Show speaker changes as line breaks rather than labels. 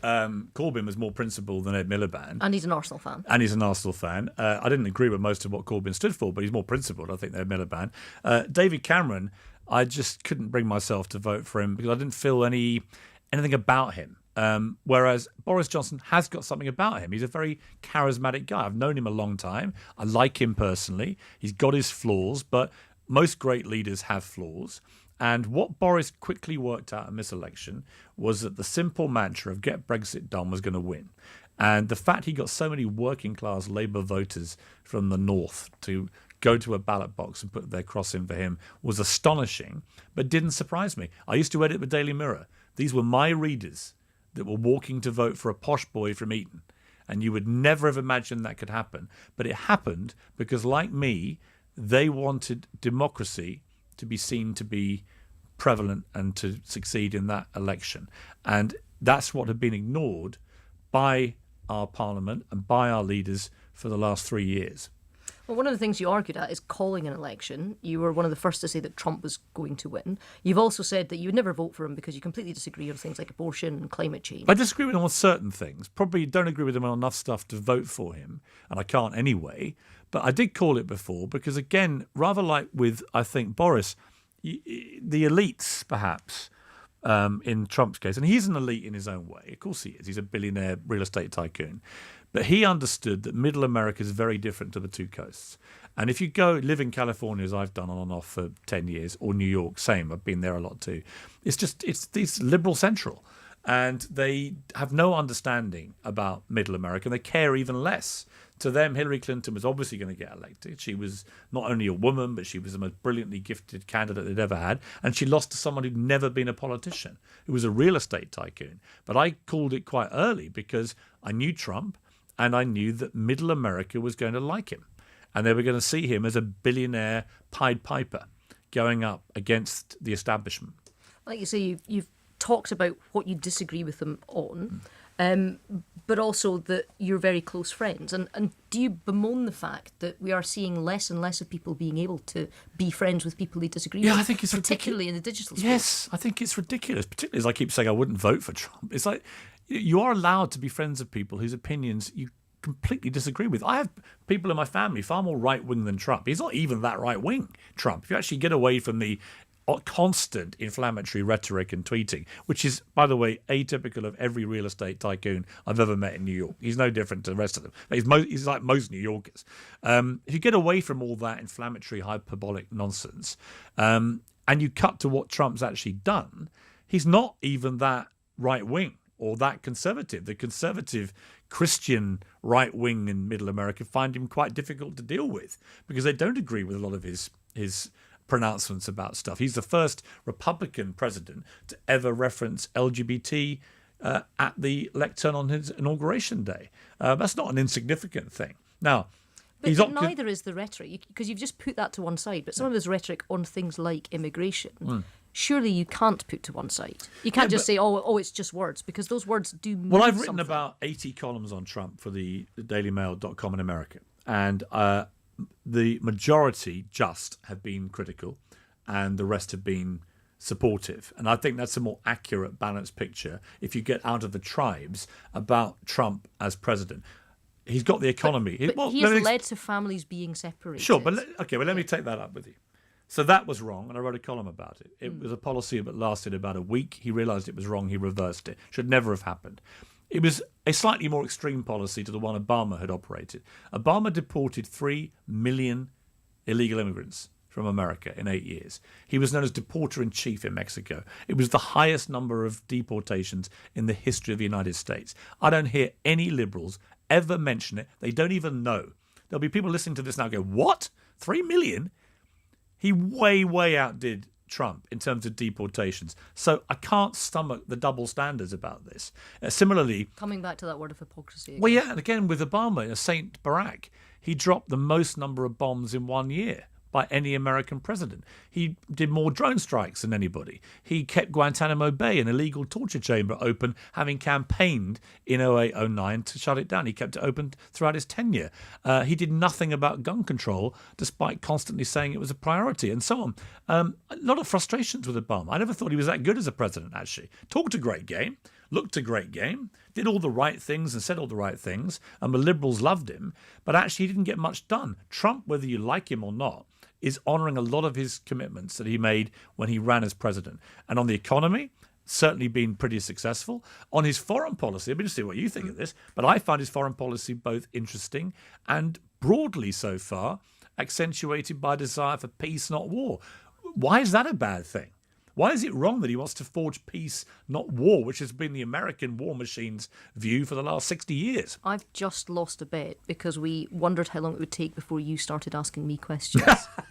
Corbyn was more principled than Ed Miliband.
And he's an Arsenal fan.
And he's an Arsenal fan. I didn't agree with most of what Corbyn stood for, but he's more principled, I think, than Ed Miliband. David Cameron, I just couldn't bring myself to vote for him because I didn't feel anything about him. Whereas Boris Johnson has got something about him. He's a very charismatic guy. I've known him a long time. I like him personally. He's got his flaws, but most great leaders have flaws. And what Boris quickly worked out in this election was that the simple mantra of get Brexit done was going to win. And the fact he got so many working class Labour voters from the north to go to a ballot box and put their cross in for him was astonishing, but didn't surprise me. I used to edit the Daily Mirror. These were my readers that were walking to vote for a posh boy from Eton. And you would never have imagined that could happen. But it happened because, like me, they wanted democracy to be seen to be prevalent and to succeed in that election. And that's what had been ignored by our parliament and by our leaders for the last 3 years.
Well, one of the things you argued at is calling an election. You were one of the first to say that Trump was going to win. You've also said that you would never vote for him because you completely disagree on things like abortion and climate change.
I disagree with him on certain things. Probably don't agree with him on enough stuff to vote for him, and I can't anyway. But I did call it before because, again, rather like with, I think, Boris, the elites, perhaps, in Trump's case, and he's an elite in his own way. Of course he is. He's a billionaire real estate tycoon. But he understood that middle America is very different to the two coasts. And if you go live in California, as I've done on and off for 10 years, or New York, same, I've been there a lot too, it's liberal central. And they have no understanding about middle America, and they care even less. To them, Hillary Clinton was obviously going to get elected. She was not only a woman, but she was the most brilliantly gifted candidate they'd ever had. And she lost to someone who'd never been a politician, who was a real estate tycoon. But I called it quite early because I knew Trump, and I knew that middle America was going to like him. And they were going to see him as a billionaire Pied Piper going up against the establishment.
Like you say, you've talked about what you disagree with them on, but also that you're very close friends. And do you bemoan the fact that we are seeing less and less of people being able to be friends with people they disagree with?
Yeah, I think it's
particularly in the digital space.
Yes, I think it's ridiculous, particularly as I keep saying I wouldn't vote for Trump. It's like you are allowed to be friends with people whose opinions you completely disagree with. I have people in my family far more right-wing than Trump. He's not even that right-wing, Trump. If you actually get away from the constant inflammatory rhetoric and tweeting, which is, by the way, atypical of every real estate tycoon I've ever met in New York. He's no different to the rest of them. He's like most New Yorkers. If you get away from all that inflammatory, hyperbolic nonsense, and you cut to what Trump's actually done, he's not even that right-wing or that conservative. The conservative Christian right wing in middle America find him quite difficult to deal with because they don't agree with a lot of his pronouncements about stuff. He's the first Republican president to ever reference LGBT at the lectern on his inauguration day. That's not an insignificant thing. Now,
but neither is the rhetoric, because you've just put that to one side. But some of his rhetoric on things like immigration, surely you can't put to one side. You can't just say, oh, it's just words, because those words do mean
Well, I've written
something.
about 80 columns on Trump for the dailymail.com in America, and the majority just have been critical, and the rest have been supportive. And I think that's a more accurate, balanced picture if you get out of the tribes about Trump as president. He's got the economy.
But he has led to families being separated.
Sure, but let me take that up with you. So that was wrong, and I wrote a column about it. It was a policy that lasted about a week. He realised it was wrong. He reversed it. Should never have happened. It was a slightly more extreme policy to the one Obama had operated. Obama deported 3 million illegal immigrants from America in 8 years. He was known as deporter-in-chief in Mexico. It was the highest number of deportations in the history of the United States. I don't hear any liberals ever mention it. They don't even know. There'll be people listening to this now go, what? 3 million? He way outdid Trump in terms of deportations. So I can't stomach the double standards about this. Similarly...
Coming back to that word of hypocrisy again.
Well, yeah, and again with Obama, Saint Barack, he dropped the most number of bombs in 1 year by any American president. He did more drone strikes than anybody. He kept Guantanamo Bay, an illegal torture chamber, open, having campaigned in 2008-09 to shut it down. He kept it open throughout his tenure. He did nothing about gun control, despite constantly saying it was a priority, and so on. A lot of frustrations with Obama. I never thought he was that good as a president, actually. Talked a great game. looked a great game, did all the right things and said all the right things, and the Liberals loved him, but actually he didn't get much done. Trump, whether you like him or not, is honouring a lot of his commitments that he made when he ran as president. And on the economy, certainly been pretty successful. On his foreign policy, I'd be interested in what you think of this, but I find his foreign policy both interesting and broadly so far accentuated by a desire for peace, not war. Why is that a bad thing? Why is it wrong that he wants to forge peace, not war, which has been the American war machine's view for the last 60 years?
I've just lost a bet because we wondered how long it would take before you started asking me questions.